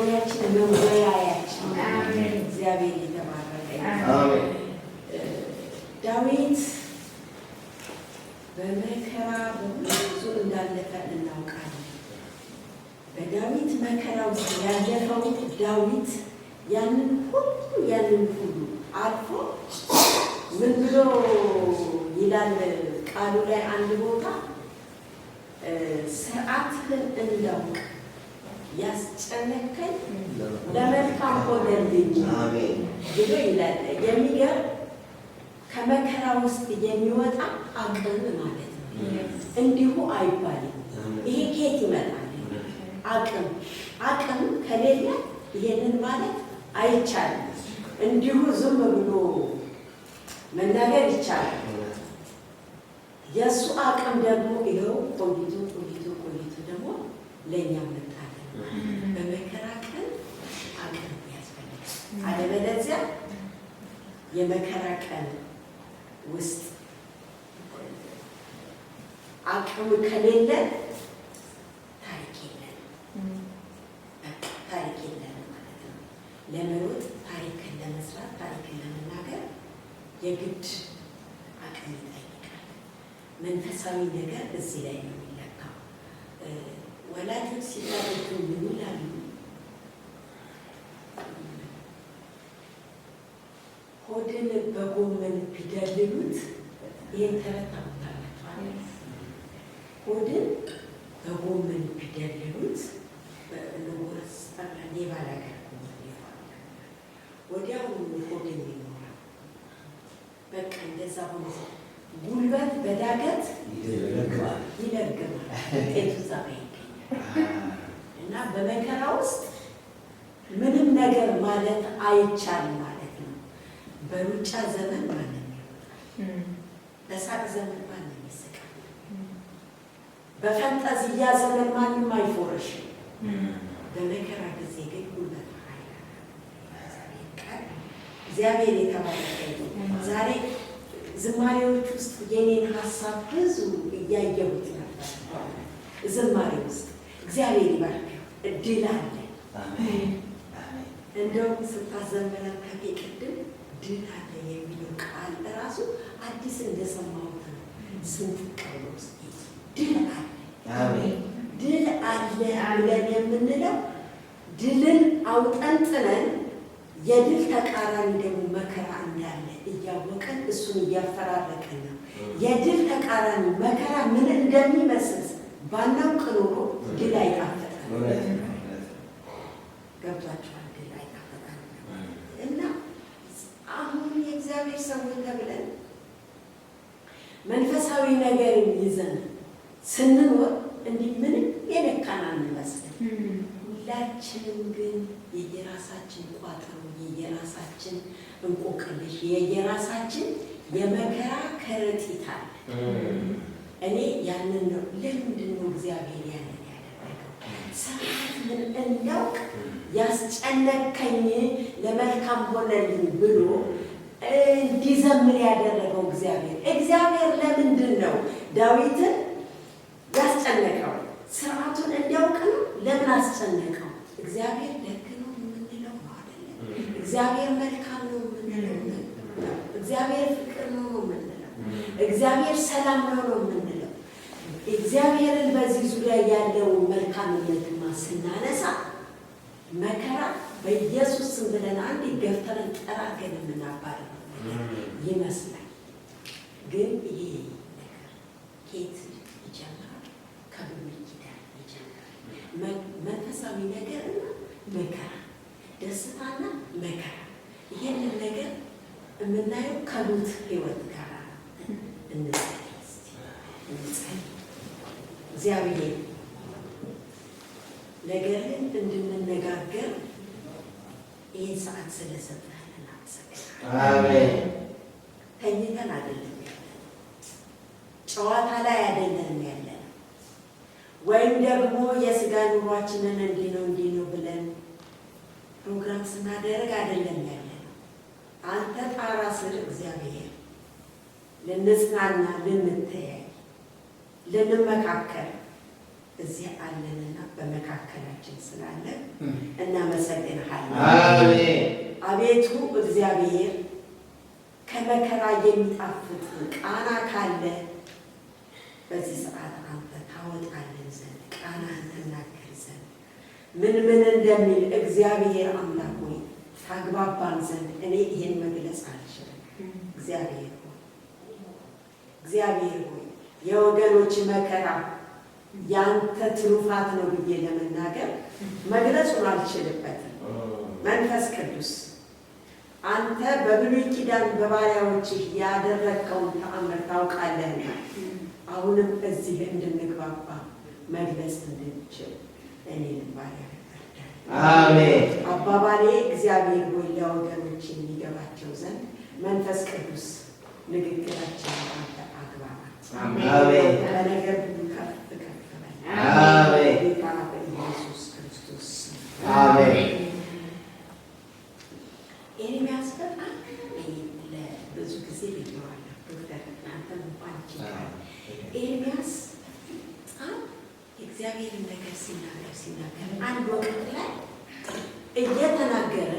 የወሬያችን መወያያችን እግዚአብሔር የተባረከ አሜን። ዳዊት በመከራ ብዙ እንዳለፈ እናውቃለን። በዳዊት መከራ ውስጥ ያለፈው ዳዊት ያንን ሁሉ አልፎ ምን ብሎ ይላል ቃሉ ላይ አንድ ቦታ ስርዓትህን እንዳውቅ ያስጨነቀኝ ለመልካም ሆነልኝ ብሎ ይላል። የሚገርም ከመከራ ውስጥ የሚወጣ አቅም ማለት ነው። እንዲሁ አይባልም። ይሄ ከየት ይመጣል? አቅም ከሌለ ይሄንን ማለት አይቻልም። እንዲሁ ዝም ብሎ መናገር ይቻላል። የእሱ አቅም ደግሞ ይኸው ቆይቶ ደግሞ ለእኛ መጣለን። በመከራ ቀን አቅም ያስፈልጋል። አለበለዚያ የመከራ ቀን ውስጥ አቅም ከሌለ ታሪክ የለን ማለት ነው። ለመሮጥ ታሪክን ለመስራት ታሪክን ለመናገር የግድ አቅም ይጠይቃል። መንፈሳዊ ነገር እዚህ ላይ ነው የሚለካው። ወላጆች ሲታረዱ ምን ይላሉ? ሆድን በጎመን ቢደልሉት ይህን ተረት ታውቃላችሁ። ሆድን በጎመን ቢደልሉት ንጉስ ጠቅላላ የባላገር ወዲያው ሆድን ይኖራል። በቃ እንደዛ ሆነ። ጉልበት በዳገት ይለግማል። ውጤቱ እዛ ጋር ይገኛል። እና በመከራ ውስጥ ምንም ነገር ማለት አይቻልም ማለት ነው። በሩጫ ዘመን ማንም ይወጣል። በሳቅ ዘመን ማንም ይስቃል። በፈንጠዝያ ዘመን ማንም አይፎረሽም። በመከራ ጊዜ ግን ጉልበት እግዚአብሔር የተባረከ ነው። ዛሬ ዝማሬዎች ውስጥ የኔን ሀሳብ ብዙ እያየሁት ነበር። ዝማሬ ውስጥ እግዚአብሔር ይባርከው እድል አለ። እንደውም ስታዘመረን ቅድም ድል አለ የሚለው ቃል እራሱ አዲስ እንደሰማሁት ነው። ስንት ቃል ውስጥ ድል አለ ድል አለ ብለን የምንለው ድልን አውጠንጥነን የድል ተቃራኒ ደግሞ መከራ እንዳለ እያወቀን እሱን እያፈራረቀን ነው። የድል ተቃራኒ መከራ ምን እንደሚመስል ባናውቅ ኖሮ ድል አይጣፈጠም። ገብቷችኋል? ድል አይጣፈጠም። እና አሁን የእግዚአብሔር ሰዎች ተብለን መንፈሳዊ ነገርን ይዘን ስንኖር እንዲህ ምንም የነካን አንመስልም። ሁላችንም ግን የየራሳችን ቋጠሮ፣ የየራሳችን እንቆቅልሽ፣ የየራሳችን የመከራ ከረጢት አለ። እኔ ያንን ነው ለምንድን ነው እግዚአብሔር ያንን ያደረገው? ስርዓትህን እንዳውቅ ያስጨነቀኝ ለመልካም ሆነልኝ ብሎ እንዲዘምር ያደረገው እግዚአብሔር ለምንድን ነው ዳዊትን ያስጨነቀው? ስርዓቱን እንዲያውቅ ነው። ለምን አስጨነቀው? እግዚአብሔር ደግ ነው የምንለው ነው አይደለም? እግዚአብሔር መልካም ነው የምንለው ነው። እግዚአብሔር ፍቅር ነው የምንለው። እግዚአብሔር ሰላም ነው የምንለው። እግዚአብሔርን በዚህ ዙሪያ ያለው መልካምነትማ ስናነሳ መከራ በኢየሱስ ስም ብለን አንድ ገፍተርን ጠራገን የምናባረው ይመስላል። ግን ይሄ ነገር ኬት ይጀምራል? ከብሉይ ኪዳን ይጀምራል። መንፈሳዊ ነገርና መከራ፣ ደስታና መከራ። ይሄንን ነገር የምናየው ከሉት ህይወት ጋር እንጸልይ። እግዚአብሔር ነገርን እንድንነጋገር ይህን ሰዓት ስለሰጠን እናመሰግናለን። አሜን። ተኝተን አይደለም ያለን፣ ጨዋታ ላይ አይደለም ያለን፣ ወይም ደግሞ የስጋ ኑሯችንን እንዲህ ነው ብለን ፕሮግራም ስናደርግ አይደለም ያለን። አንተ ጣራ ስር እግዚአብሔር ልንጽናና፣ ልንተያይ፣ ልንመካከል እዚህ አለንና በመካከላችን ስላለ እናመሰግንሃለን። አሜን። አቤቱ እግዚአብሔር ከመከራ የሚጣፍጥ ቃና ካለ በዚህ ሰዓት አንተ ታወጣለን ዘንድ ቃናን ትናገር ዘንድ ምን እንደሚል እግዚአብሔር አምላክ ሆይ ታግባባን ዘንድ እኔ ይህን መግለጽ አልችልም። እግዚአብሔር ሆይ የወገኖች መከራ ያንተ ትሩፋት ነው ብዬ ለመናገር መግለጹን አልችልበትም። መንፈስ ቅዱስ አንተ በብሉይ ኪዳን በባሪያዎችህ ያደረግከውን ተአምር ታውቃለህና አሁንም እዚህ እንድንግባባ መግለጽ እንድንችል እኔንም ባሪያ አሜን። አባባሌ እግዚአብሔር ሆይ ለወገኖች የሚገባቸው ዘንድ መንፈስ ቅዱስ ንግግራችንን አንተ አግባባት። አሜን። በነገር ሁሉ ከፍ ከፍ በል። አሜን። ጌታ በኢየሱስ ክርስቶስ አሜን። ኤርምያስ በጣም ለብዙ ጊዜ ብየዋለሁ። ዶክተር አንተም እንኳን ይችላል። ኤርምያስ በጣም የእግዚአብሔርን ነገር ሲናገር አንድ ወቅት ላይ እየተናገረ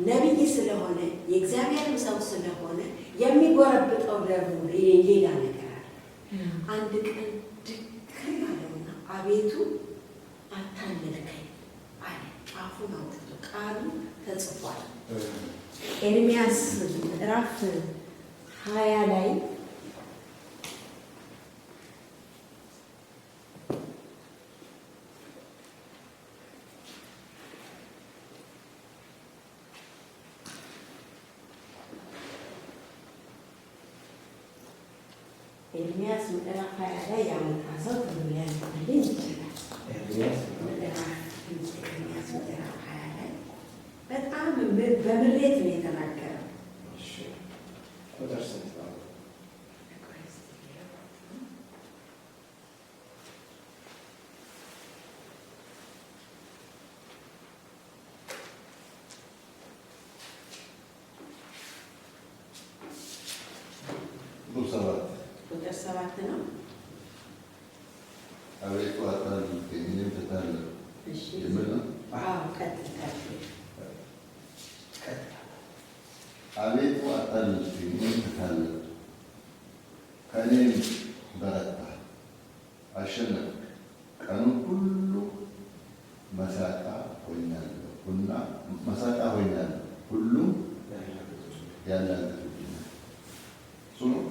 ነቢይ ስለሆነ የእግዚአብሔርም ሰው ስለሆነ የሚጎረብጠው ደግሞ ሌላ ነገር አለ። አንድ ቀን ድክም አለውና አቤቱ አታለልከኝ አለ። ጫፉን አውጥቶ ቃሉ ተጽፏል። ኤርምያስ ምዕራፍ 20 ላይ ኤርምያስ ምዕራፍ 20 ላይ ያመጣ ሰው ሊያነብልኝ ይችላል። ኤርምያስ ምዕራፍ 20 ላይ በጣም በምሬት ነው የተናገረው። ቁጥር 7 ነው። አቤቱ አታልልከኝ እኔም ትታለሁ የሚል ነው። አቤቱ አታልልከኝ እኔም ትታለሁ፣ ከእኔም በረታ አሸነፍክ። ቀኑን ሁሉ መሳቃ ሆኛለሁ፣ ሁሉም ያላግጡብኛል። እሱ ነው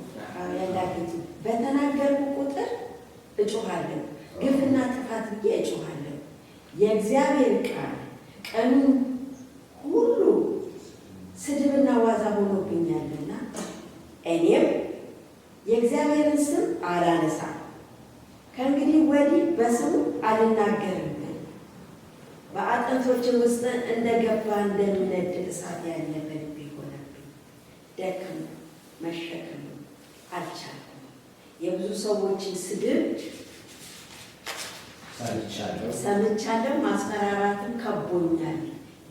ያላግጡ በተናገርኩ ቁጥር እጮሃለሁ፣ ግፍና ጥፋት ብዬ እጮሃለሁ። የእግዚአብሔር ቃል ቀኑን ሁሉ ስድብና ዋዛ ሆኖብኛልና እኔም የእግዚአብሔርን ስም አላነሳም። ከእንግዲህ ወዲህ በስሙ አልናገርም። በአጥንቶችም ውስጥ እንደገባ እንደሚነድ እሳት ያለ በልቤ ሆነብኝ። ደክም መሸከም አልቻልኩም። የብዙ ሰዎችን ስድብ ሰምቻለሁ፣ ማስፈራራትም ከቦኛል።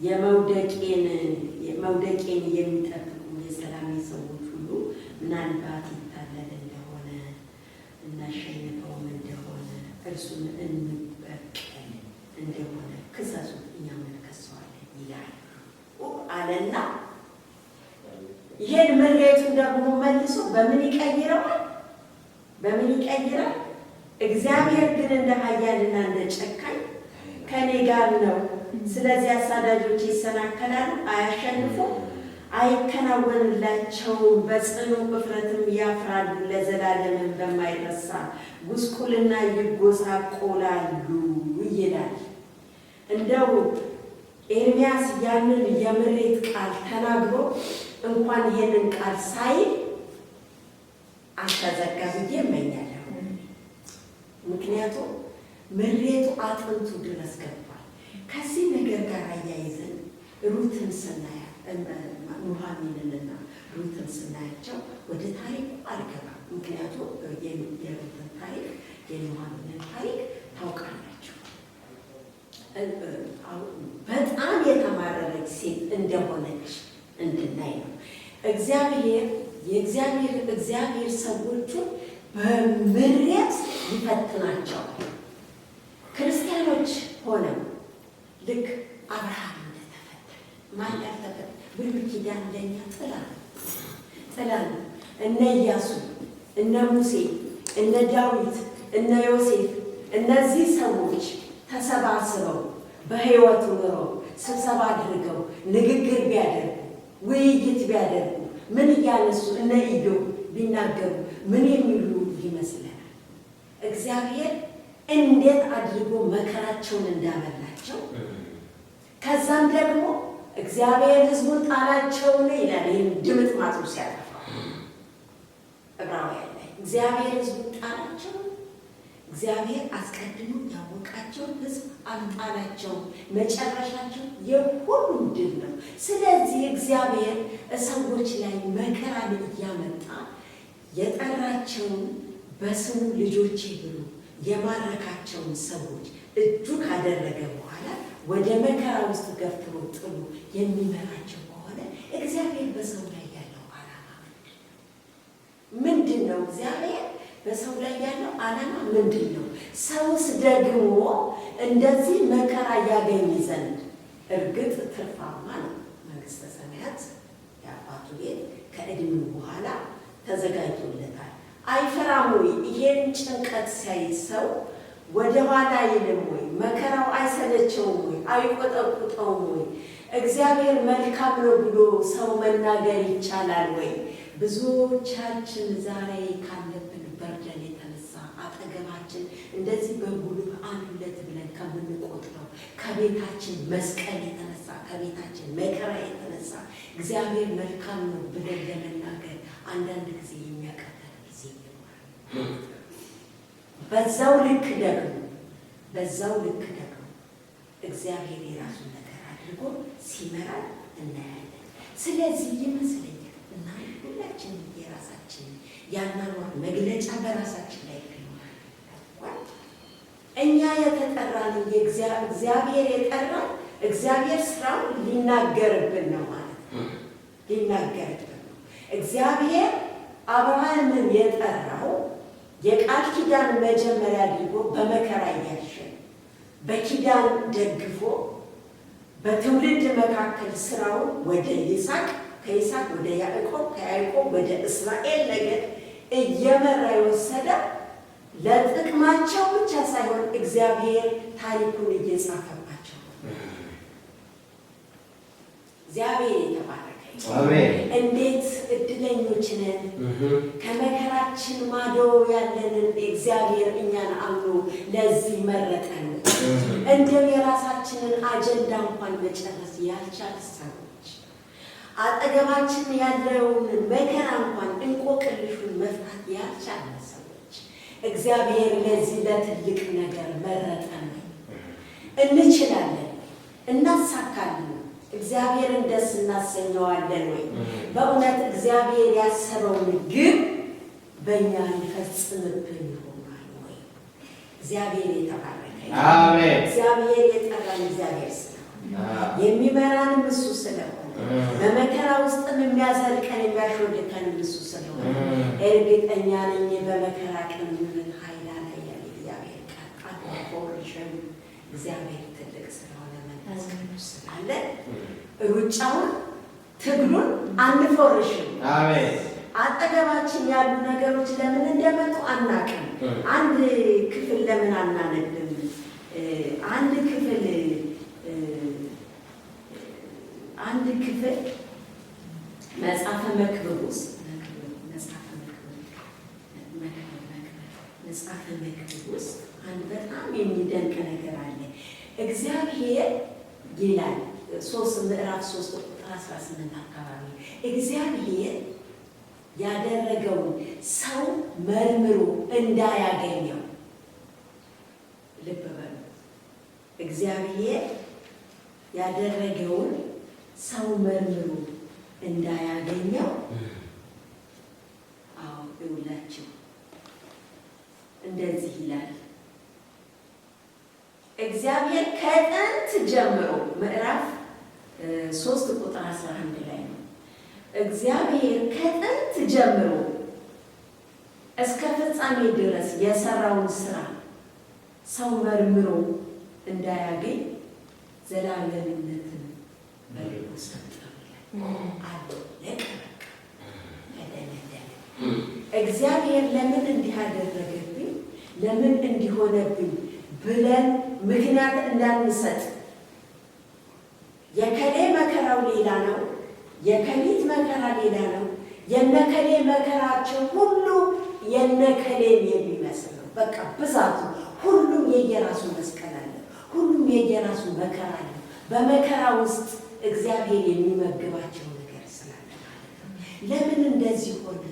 የመውደቄን የሚጠብቁ የሰላሜ ሰዎች ሁሉ ምናልባት ይታለል እንደሆነ እናሸንፈውም እንደሆነ እርሱን እንበቀል እንደሆነ ክሰሱ፣ እኛም እንከሰዋለን ይላል አለና ይሄን ምሬቱን ደግሞ መልሶ በምን ይቀይረዋል? እግዚአብሔር ግን እንደ ኃያልና እንደ ጨካኝ ከእኔ ጋር ነው። ስለዚህ አሳዳጆች ይሰናከላሉ፣ አያሸንፉም፣ አይከናወንላቸውም። በጽኑ እፍረትም ያፍራሉ፣ ለዘላለምን በማይረሳ ጉስቁልና ይጎሳቆላሉ ይላል። እንደው ኤርምያስ ያንን የምሬት ቃል ተናግሮ እንኳን ይሄንን ቃል ሳይል አስተዘጋ ብዬ እመኛለሁ። ምክንያቱም ምሬቱ አጥንቱ ድረስ ገባል። ከዚህ ነገር ጋር አያይዘን ሩትን ስናያት ኑሃሚንንና ሩትን ስናያቸው ወደ ታሪኩ አልገባም። ምክንያቱም የሩትን ታሪክ የኑሃሚንን ታሪክ ታውቃላችሁ። በጣም የተማረረች ሴት እንደሆነች እንድናይ ነው። እግዚአብሔር ሰዎቹን በምሬት ይፈትናቸዋል። ክርስቲያኖች ሆነው ልክ አብርሃም እንደተፈተነ ማን ያልተፈተነ ብሉይ ኪዳን ለእኛ ጥላ ነው። እነ ኢያሱ፣ እነ ሙሴ፣ እነ ዳዊት፣ እነ ዮሴፍ እነዚህ ሰዎች ተሰባስበው በሕይወት ኑረው ስብሰባ አድርገው ንግግር ቢያደርጉ ውይይት ቢያደርጉ ምን እያነሱ እነ ኢዮብ ቢናገሩ ምን የሚሉ ይመስለናል? እግዚአብሔር እንዴት አድርጎ መከራቸውን እንዳበላቸው ከዛም ደግሞ እግዚአብሔር ሕዝቡን ጣላቸውን ይላል። ይህን ድምጥ ማጡ ሲያጠፋ ዕብራውያን ላይ እግዚአብሔር ሕዝቡን ጣላቸው። እግዚአብሔር አስቀድሞ ያወቃቸውን ሕዝብ አልጣላቸውም። መጨረሻቸው የሁሉም ድል ነው። ስለዚህ እግዚአብሔር ሰዎች ላይ መከራን እያመጣ የጠራቸውን በስሙ ልጆቼ ብሎ የማረካቸውን ሰዎች እጁ ካደረገ በኋላ ወደ መከራ ውስጥ ገፍትሮ ጥሎ የሚመራቸው ከሆነ እግዚአብሔር በሰው ላይ ያለው ዓላማ ምንድን ነው? እግዚአብሔር በሰው ላይ ያለው ዓላማ ምንድን ነው? ሰውስ ደግሞ እንደዚህ መከራ ያገኝ ዘንድ እርግጥ ትርፋማ ነው። መንግሥተ ሰማያት የአባቱ ቤት ከዕድሜው በኋላ ተዘጋጅቶለታል። አይፈራም ወይ? ይሄን ጭንቀት ሲያይ ሰው ወደ ኋላ አይልም ወይ? መከራው አይሰለቸውም ወይ? አይቆጠቁጠውም ወይ? እግዚአብሔር መልካም ነው ብሎ ሰው መናገር ይቻላል ወይ? ብዙዎቻችን ዛሬ ካለብን በርደን የተነሳ አጠገባችን እንደዚህ በጉልህ አንዱለት ብለን ከምንቆጥረው ከቤታችን መስቀል የተነሳ ከቤታችን መከራ የተነሳ እግዚአብሔር መልካም ነው ብለን ለመናገር አንዳንድ ጊዜ የሚያቀተን ጊዜ ይኖራል። በዛው ልክ ደግሞ እግዚአብሔር የራሱን ነገር አድርጎ ሲመራ እናያለን። ስለዚህ ይመስለኛል እና ሁላችን የራሳችን ያናኗር መግለጫ በራሳችን ላይ ይኖራል። እኛ የተጠራን እግዚአብሔር የጠራን እግዚአብሔር ስራውን ሊናገርብን ነው ማለት ነው። ሊናገርብን ነው። እግዚአብሔር አብርሃምን የጠራው የቃል ኪዳን መጀመሪያ አድርጎ በመከራ እያሸን በኪዳን ደግፎ በትውልድ መካከል ስራውን ወደ ይስሐቅ ከይስሐቅ ወደ ያዕቆብ ከያዕቆብ ወደ እስራኤል ነገድ እየመራ የወሰደ ለጥቅማቸው ብቻ ሳይሆን እግዚአብሔር ታሪኩን እየጻፈባቸው እግዚአብሔር የተባረከ እንዴት እድለኞች ነን! ከመከራችን ማዶ ያለንን እግዚአብሔር እኛን አምኖ ለዚህ መረጠን። እንደው የራሳችንን አጀንዳ እንኳን መጨረስ ያልቻል ሰዎች፣ አጠገባችን ያለውን መከራ እንኳን እንቆቅልሹን መፍታት ያልቻለ ሰዎች እግዚአብሔር ለዚህ ለትልቅ ነገር መረጠን። እንችላለን፣ እናሳካለን። እግዚአብሔርን ደስ እናሰኘዋለን ወይ? በእውነት እግዚአብሔር ያሰበውን ግብ በእኛ ሊፈጽምብን ይሆናል ወይ? እግዚአብሔር የተባረከ አሜን። እግዚአብሔር የጠራን እግዚአብሔር ስለሆነ የሚመራንም እሱ ስለሆነ በመከራ ውስጥም የሚያዘልቀን የሚያሾልከን እሱ ስለሆነ እርግጠኛ ነኝ በመከራ ቀን ምን ኃይል አለ ያለ እግዚአብሔር ቃል አቆርሸን እግዚአብሔር ትልቅ ስለሆነ መንፈስ ቅዱስ ስላለ ሩጫውን ትግሉን አንፎርሽም። አሜን። አጠገባችን ያሉ ነገሮች ለምን እንደመጡ አናውቅም። አንድ ክፍል ለምን አናነብም? አንድ ክፍል መጽሐፈ መክብብ ውስጥ አንድ በጣም የሚደንቅ ነገር አለ። እግዚአብሔር ይላል ምዕራፍ 3 ቁጥር 18 አካባቢ እግዚአብሔር ያደረገውን ሰው መርምሮ እንዳያገኘው። ልብ በሉ። እግዚአብሔር ያደረገውን ሰው መርምሮ እንዳያገኘው። አዎ ይውላችሁ እንደዚህ ይላል እግዚአብሔር ከጥንት ጀምሮ ምዕራፍ 3 ቁጥር 11 ላይ ነው። እግዚአብሔር ከጥንት ጀምሮ እስከ ፍጻሜ ድረስ የሰራውን ስራ ሰው መርምሮ እንዳያገኝ ዘላለምነትን በልቡ ሰጠው አለ። እግዚአብሔር ለምን እንዲህ አደረገብኝ፣ ለምን እንዲሆነብኝ ብለን ምክንያት እንዳንሰጥ የከሌ መከራው ሌላ ነው፣ የከሊት መከራ ሌላ ነው። የነከሌ መከራቸው ሁሉ የነከሌን የሚመስል ነው። በቃ ብዛቱ ሁሉም የየራሱ መስቀል አለ፣ ሁሉም የየራሱ መከራ አለ። በመከራ ውስጥ እግዚአብሔር የሚመግባቸው ነገር ስላለ ማለት ነው። ለምን እንደዚህ ሆነ?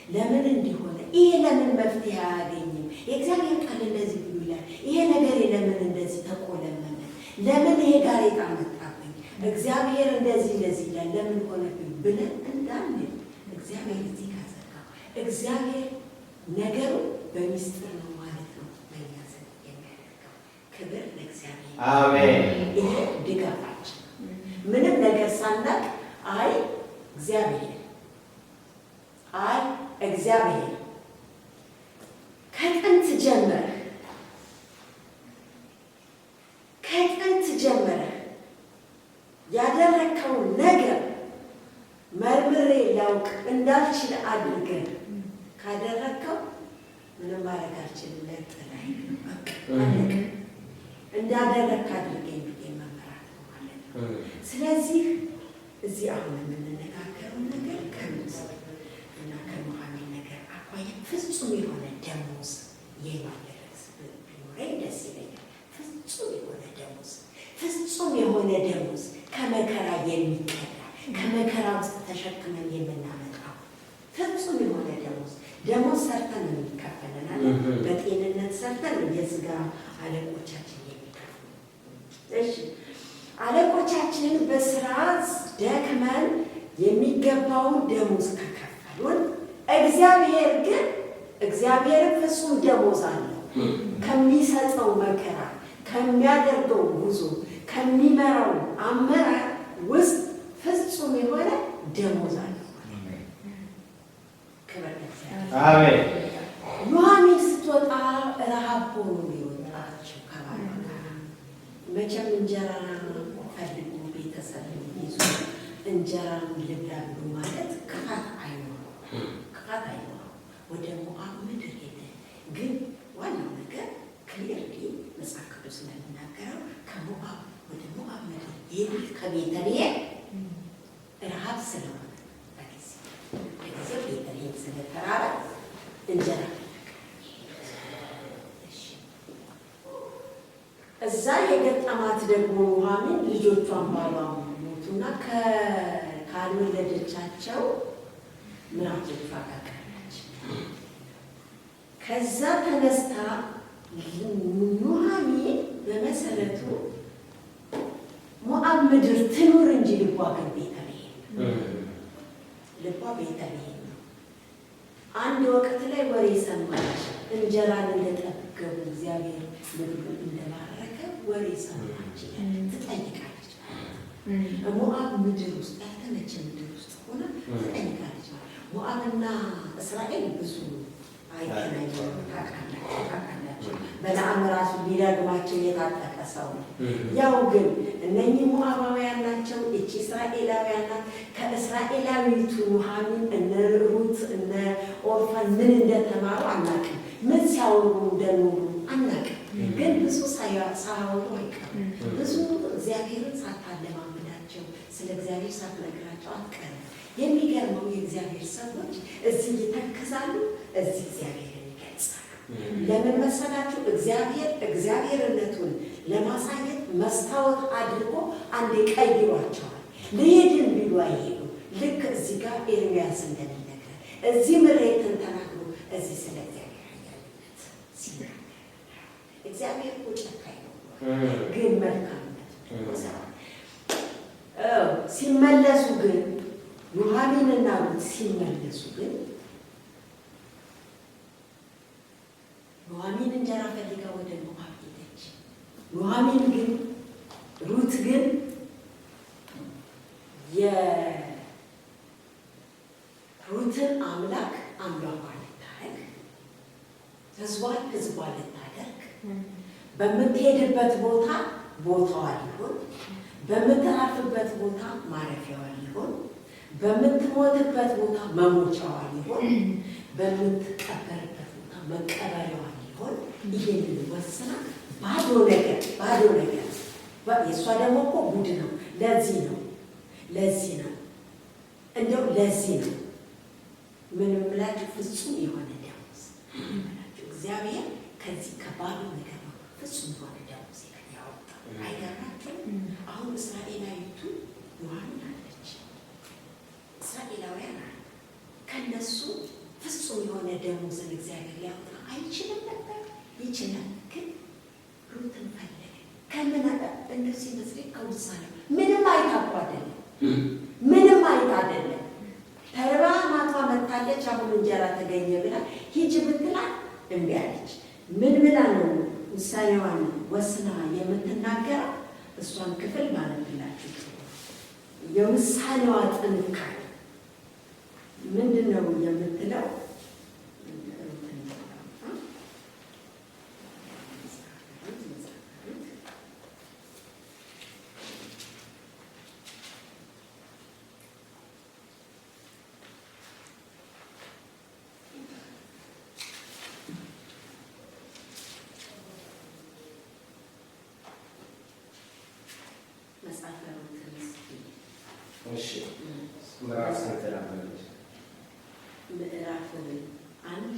ለምን እንዲሆነ? ይሄ ለምን መፍትሄ አያገኝም? የእግዚአብሔር ቃል እንደዚህ ብሎ ይላል። ይሄ ነገር ለምን እንደዚህ ተቆለመመ? ለምን ይሄ ጋሬጣ መጣብኝ? እግዚአብሔር እንደዚህ ይላል፣ ለምን ሆነብኝ ብለን እንዳንል እግዚአብሔር እዚህ ጋር ዘጋው። እግዚአብሔር ነገሩ በሚስጥር ነው ማለት ነው በእኛ ዘንድ የሚያደርገው። ክብር ለእግዚአብሔር። አሜን። ይሄ ድጋፋችን ምንም ነገር ሳናቅ አይ እግዚአብሔር ከጥንት ጀመረህ ያደረግከውን ነገር መርምሬ ላውቅ እንዳልችል አድርገን ካደረግከው ምንም ማድረግ አልችልም። ለጥላይ አለቀ። እንዳደረግክ አድርገኝ ብዬ መመራት ነው ማለት ነው። ስለዚህ እዚህ አሁን የምንነጋገረው ነገር ከሙሴ እና ከኑኃሚን ነገር አኳያ ፍጹም የሆነ ደሞዝ የሚደረስ ቢኖረኝ ደስ ይለኛል። ፍጹም የሆነ ደሞዝ ከመከራ የሚቀዳ ከመከራ ውስጥ ተሸክመን የምናመጣው ፍጹም የሆነ ደሞዝ ሰርተን የሚከፈለናል። በጤንነት ሰርተን የስጋ አለቆቻችን የሚከፍሉ። እሺ አለቆቻችንን በስራ ደክመን የሚገባውን ደሞዝ ከከፈሉን እግዚአብሔር ፍጹም ደሞዝ አለው። ከሚሰጠው መከራ፣ ከሚያደርገው ጉዞ፣ ከሚመራው አመራር ውስጥ ፍጹም የሆነ ደሞዝ አለው። ክብር ለእግዚአብሔር። አሜን። ኑኃሚን ስትወጣ ረሃብ ሆኖ የወጣችው ከባሏ ጋር መቼም እንጀራ ፈልጉ ቤተሰብ ይዞ እንጀራን ልብላ ብሎ ማለት ክፋት አይኖረው። ወደ ሞዓብ ምድር ሄደ። ግን ዋናው ነገር ክሊርሊ መጽሐፍ ቅዱስ ስለሚናገረው ከሞዓብ ወደ ሞዓብ ምድር የሄዱት ከቤተልሔም ረሃብ ስለሆነ በጊዜው ቤተልሔም ስለተራበ እንጀራ እዛ የገጠማት ደግሞ ኑኃሚን ልጆቿን ባሏ ሞቱና ካልወለደቻቸው ምራቶቿ ጋር ቀረች። ከዛ ተነስታ ኑኃሚን በመሰረቱ ሞዓብ ምድር ትኑር እንጂ ልቧ ግን ቤተልሔም ነው። አንድ ወቅት ላይ ወሬ ሰማች። እንጀራን እንደጠገቡ እግዚአብሔር ምድሩን እንደባረከ ወሬ ሰማች። ትጠይቃለች። ሞዓብ ምድር ውስጥ ያልተመቸ ምድር ውስጥ ሆነ ትጠይቃለች። ሞዓብና እስራኤል ብዙ አይገናኙም። ታውቃላችሁ። በለዓም ራሱ ሊረግማቸው የታጠቀ ሰው ነው። ያው ግን እነኚህ ሞዓባውያን ናቸው፣ እቺ እስራኤላውያን ናት። ከእስራኤላዊቱ ኑኃሚን እነ ሩት እነ ኦርፋን ምን እንደተማሩ አናውቅም። ምን ሲያወሩ እንደኖሩ አናውቅም። ግን ብዙ ሳያወሩ አይቀርም። ብዙ እግዚአብሔርን ሳታለማምዳቸው ስለ እግዚአብሔር ሳትነግራቸው አትቀርም። የሚገርመው የእግዚአብሔር ሰዎች እዚህ ይተክዛሉ፣ እዚህ እግዚአብሔርን ይገልጻሉ። ለምን መሰላችሁ? እግዚአብሔርነቱን ለማሳየት መስታወት አድርጎ አንዴ ቀይሯቸዋል። ልሄድን ቢሉ አይሄዱ። ልክ እዚህ ጋር ኤርምያስ እንደሚነግረን እዚህ ምሬትን ተናግሮ እዚህ ስለ እግዚአብሔር ኃያልነት ሲናገር እግዚአብሔር እኮ ጨካኝ ነው፣ ግን መልካምነት ሲመለሱ ግን ኑኃሚንና ሩት ሲመለሱ ግን ኑኃሚን እንጀራ ፈልጋ ወደ ሞዓብ ሄደች። ኑኃሚን ግን ሩት ግን የሩትን አምላክ አምላኳ ልታደርግ ሕዝቧን ልታደርግ በምትሄድበት ቦታ ቦታዋ ሊሆን፣ በምትራፍበት ቦታ ማረፊያዋ ሊሆን፣ በምትሞትበት ቦታ መሞቻዋ ሊሆን፣ በምትቀበርበት ቦታ መቀበሪያዋ ሊሆን ይሄንን ወስና ባዶ ነገር የእሷ ደግሞ እኮ ጉድ ነው። ለዚህ ነው እንደው ለዚህ ነው ምንም ብላችሁ ፍጹም የሆነ ደመወዝ እግዚአብሔር ከዚህ ከባዱ ነገር ነው ፍጹም የሆነ ደመወዝ ያወጣው። አይገርማችሁም? አሁን እስራኤላዊቱ ዮሐና አለች፣ እስራኤላውያን አሉ። ከነሱ ፍጹም የሆነ ደመወዝን እግዚአብሔር ሊያወጣ አይችልም ነበር? ይችላል። ግን ሩትን ፈለገ። ከምን እንደዚህ መስለኝ ከውሳኔ ምንም አይታቁ አይደለም፣ ምንም አይታ አይደለም። ተርባ ማቷ መታለች። አሁን እንጀራ ተገኘ ብላ ሂጅ ብትላት እምቢ አለች። ምን ብላ ነው ውሳኔዋን ወስና የምትናገረው? እሷን ክፍል ማለትላችሁ የውሳኔዋ ጥንካሬ ምንድን ነው የምትለው? ምዕራፍ ስንት ነበረች? ምዕራፍ 1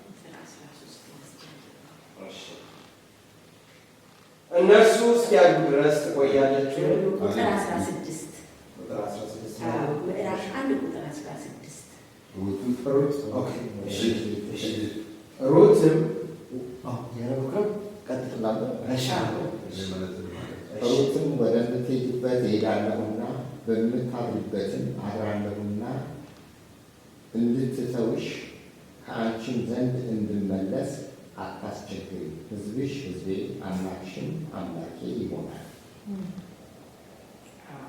ቁጥር 13 እነርሱ እስኪያድጉ ድረስ ትቆያለች። ቁጥር 16 ምዕራፍ 1 ቁጥር 16 ሩትም ሩትም ወደምትሄጂበት እሄዳለሁና በምታድሪበትም አድራለሁና እንድትተውሽ ከአንቺም ዘንድ እንድመለስ አታስቸግሪ። ሕዝብሽ ሕዝቤ አምላክሽም አምላኬ ይሆናል።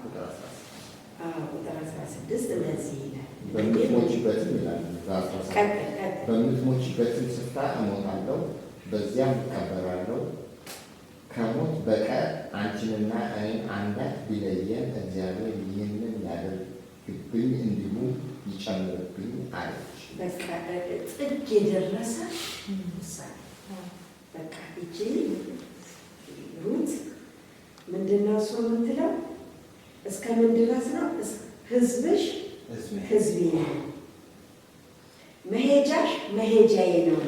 ቁጥር 16 እንደዚህ ይላል። በምትሞችበትም ይላል በምትሞችበትም ስፍራ እሞታለሁ፣ በዚያም እቀበራለሁ። ከሞት በቀር አንቺንና እኔን አንዳች ቢለየን እግዚአብሔር ይህንን ያደርግብኝ እንዲሁ ይጨምርብኝ አለች። በቃ ጥግ የደረሰ ውሳኔ። በቃ እጅ ሩት ምንድነው እሱ የምትለው? እስከ ምን ድረስ ነው? ሕዝብሽ ሕዝቤ ነው፣ መሄጃሽ መሄጃዬ ነው፣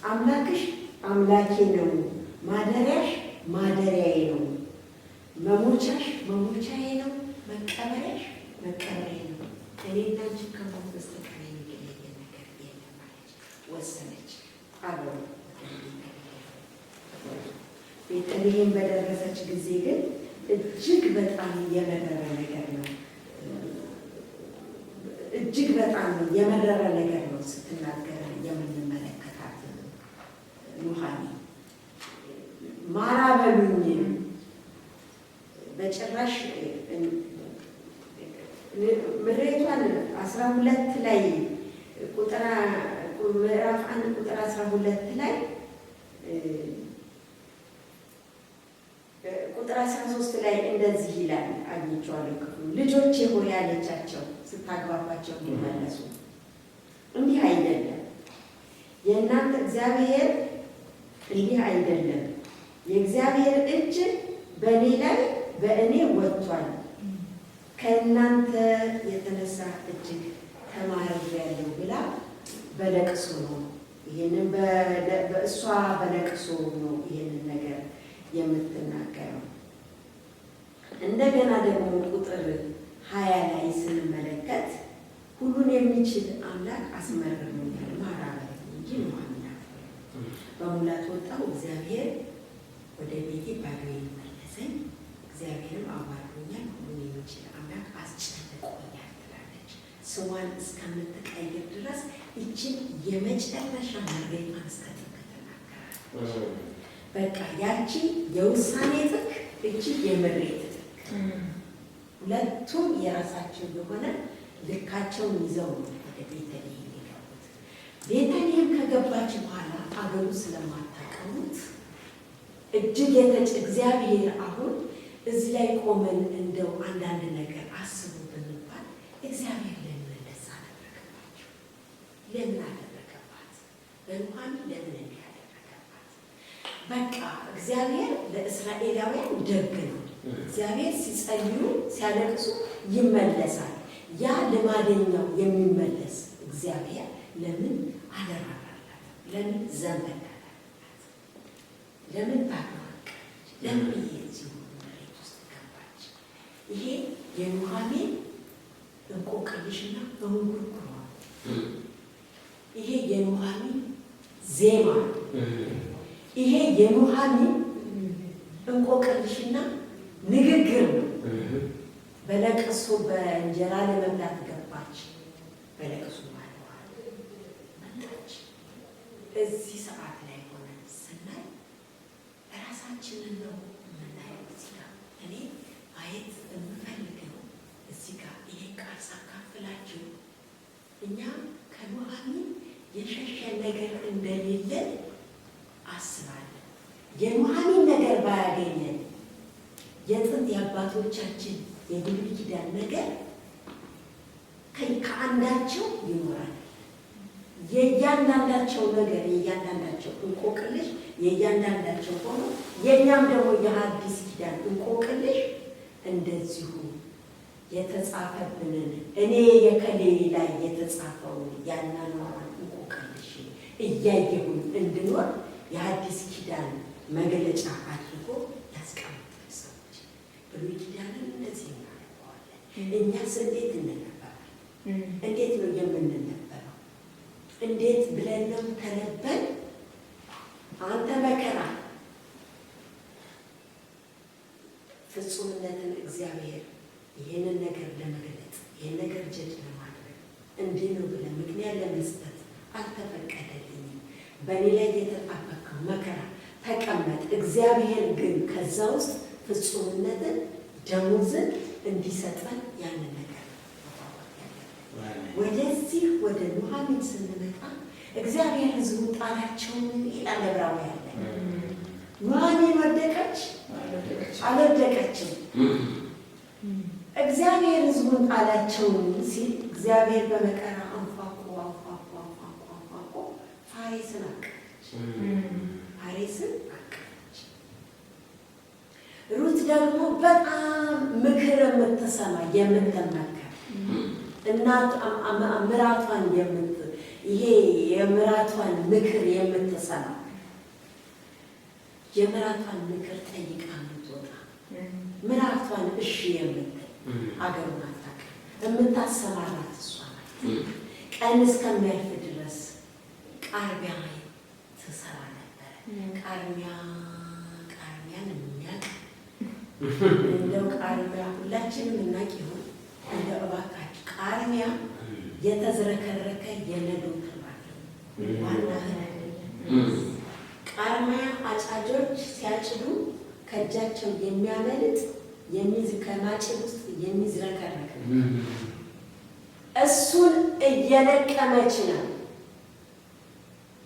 አምላክሽ አምላኬ ነው፣ ማደሪያሽ ማደሪያዬ ነው፣ መሞቻሽ መሞቻዬ ነው፣ መቀበሪያሽ መቀበሪያዬ ነው። እኔና አንቺ ከሞት በስተቀር የሚለየን ነገር የለም አለች፣ ወሰነች። አብረው ቤተልሔም በደረሰች ጊዜ ግን እጅግ በጣም የመረረ ነገር ነው። እጅግ በጣም የመረረ ነገር ነው ስትናገር የምንመለከታት ኑሃሚ። ማራ በሉኝ በጭራሽ ምሬቷን 12 ላይ ምዕራፍ 1 ቁጥር 12 ላይ ቁጥር 13 ላይ እንደዚህ ይላል። አግኝቼዋለሁ ክፍሉ። ልጆቼ ሆይ ያለቻቸው ስታግባባቸው እንዲመለሱ እንዲህ አይደለም የእናንተ እግዚአብሔር እንዲህ አይደለም፣ የእግዚአብሔር እጅ በእኔ ላይ በእኔ ወጥቷል፣ ከእናንተ የተነሳ እጅግ ተማርሬያለሁ ብላ በለቅሶ ነው ይሄንን በእሷ በለቅሶ ነው ይሄንን ነገር የምትናገረው። እንደገና ደግሞ ቁጥር 20 ላይ ስንመለከት ሁሉን የሚችል አምላክ አስመርሮኛል ማራ በለኝ እንጂ ኑሃሚን አትበለኝ። በሙላት ወጣሁ፣ እግዚአብሔር ወደ ቤቴ ባዶዬን መለሰኝ፣ እግዚአብሔርም አዋርዶኛል፣ ሁሉን የሚችል አምላክ አስጨንቆኛል ትላለች። ስሟን እስከምትቀይር ድረስ ይችን የመጨረሻ መሬቷን እስከትከተናገራለች። በቃ ያቺ የውሳኔ ጥግ፣ እቺ የምሬት ጥግ፣ ሁለቱም የራሳቸው የሆነ ልካቸውን ይዘው ነው ወደ ቤተልሔም የገቡት። ቤተልሔም ከገባች በኋላ አገሩ ስለማታውቀውት እጅግ እግዚአብሔር አሁን እዚህ ላይ ቆመን እንደው አንዳንድ ነገር አስቡ ብንባል እግዚአብሔር ለምን እንደዛ አደረገባቸው? ለምን አደረገባት? በኑኃሚን ለምን እንዲህ አደረገባት? በቃ እግዚአብሔር ለእስራኤላውያን ደግ ነው። እግዚአብሔር ሲጸልዩ ሲያለቅሱ ይመለሳል። ያ ልማደኛው የሚመለስ እግዚአብሔር ለምን አደረጋላት? ለምን ዘንበላላት? ለምን ባቀረች? ለምን የዚህ መሬት ውስጥ ገባች? ይሄ የኑኃሚን እንቆቅልሽና እንጉርጉሯ፣ ይሄ የኑኃሚን ዜማ፣ ይሄ የኑኃሚን እንቆቅልሽና ንግግር ነው። በለቅሶ በእንጀራ ለመብላት ገባች። በለቅሶ ማለዋል መጣች። እዚህ ሰዓት ላይ ሆነን ስናይ ራሳችንን ነው የምናየው። እዚህ ጋር እኔ ማየት የምፈልገው እዚህ ጋር ይሄ ቃል ሳካፍላችሁ እኛ ከኑኃሚን የሸሸን ነገር እንደሌለን አስባለሁ። የኑኃሚን ነገር ባያገኘን የጥንት የአባቶቻችን የብሉይ ኪዳን ነገር ከአንዳቸው ይኖራል። የእያንዳንዳቸው ነገር የእያንዳንዳቸው እንቆቅልሽ የእያንዳንዳቸው ሆኖ የእኛም ደግሞ የሐዲስ ኪዳን እንቆቅልሽ እንደዚሁ የተጻፈብንን እኔ የከሌ ላይ የተጻፈውን ያናኗን እንቆቅልሽ እያየሁን እንድኖር የሐዲስ ኪዳን መግለጫ አድርጎ ያስቀምጣል። ሰዎች ብሉይ ኪዳንን እንደዚህ እናነበዋለን። እኛስ እንዴት እንነበራለን? እንዴት ነው የምንነበረው? እንዴት ብለን ነው ተነበን? አንተ መከራ ፍጹምነትን እግዚአብሔር ይህንን ነገር ለመግለጥ ይህን ነገር ጀጅ ለማድረግ እንዲህ ነው ብለን ምክንያት ለመስጠት አልተፈቀደልኝም። በእኔ ላይ የተጣበቀው መከራ ተቀመጥ። እግዚአብሔር ግን ከዛ ውስጥ ፍጹምነትን ደሞዝን እንዲሰጠን ያንን ነገር ወደዚህ ወደ ኑኃሚን ስንመጣ እግዚአብሔር ሕዝቡን ጣላቸውን ይላል ዕብራውያን ላይ። ኑኃሚን ወደቀች አልወደቀችም? እግዚአብሔር ሕዝቡን ጣላቸውን ሲል እግዚአብሔር በመከራ አንኳኩ ፋሬስን አቀፈች። ፋሬስን አቀፈች። ሩት ደግሞ በጣም ምክር የምትሰማ የምትመከር እናት ምራቷን ይሄ የምራቷን ምክር የምትሰማ የምራቷን ምክር ጠይቃ የምትወጣ ምራቷን እሺ የምትል አገሩን አታውቅም። የምታሰማራት እሷ ናት። ቀን እስከሚያልፍ ድረስ ቃርሚያ ትሰራ ነበረ። ቃርሚያን የሚያውቅ እንደው ቃርሚያ ሁላችንም እናውቅ ይሆን? እንደው እባካችሁ ቃርሚያ የተዝረከረከ የነዶ ትርባለ ዋና ቃርሚያ አጫጆች ሲያጭዱ ከእጃቸው የሚያመልጥ ከማጭድ ውስጥ የሚዝረከረክ እሱን እየለቀመች ነው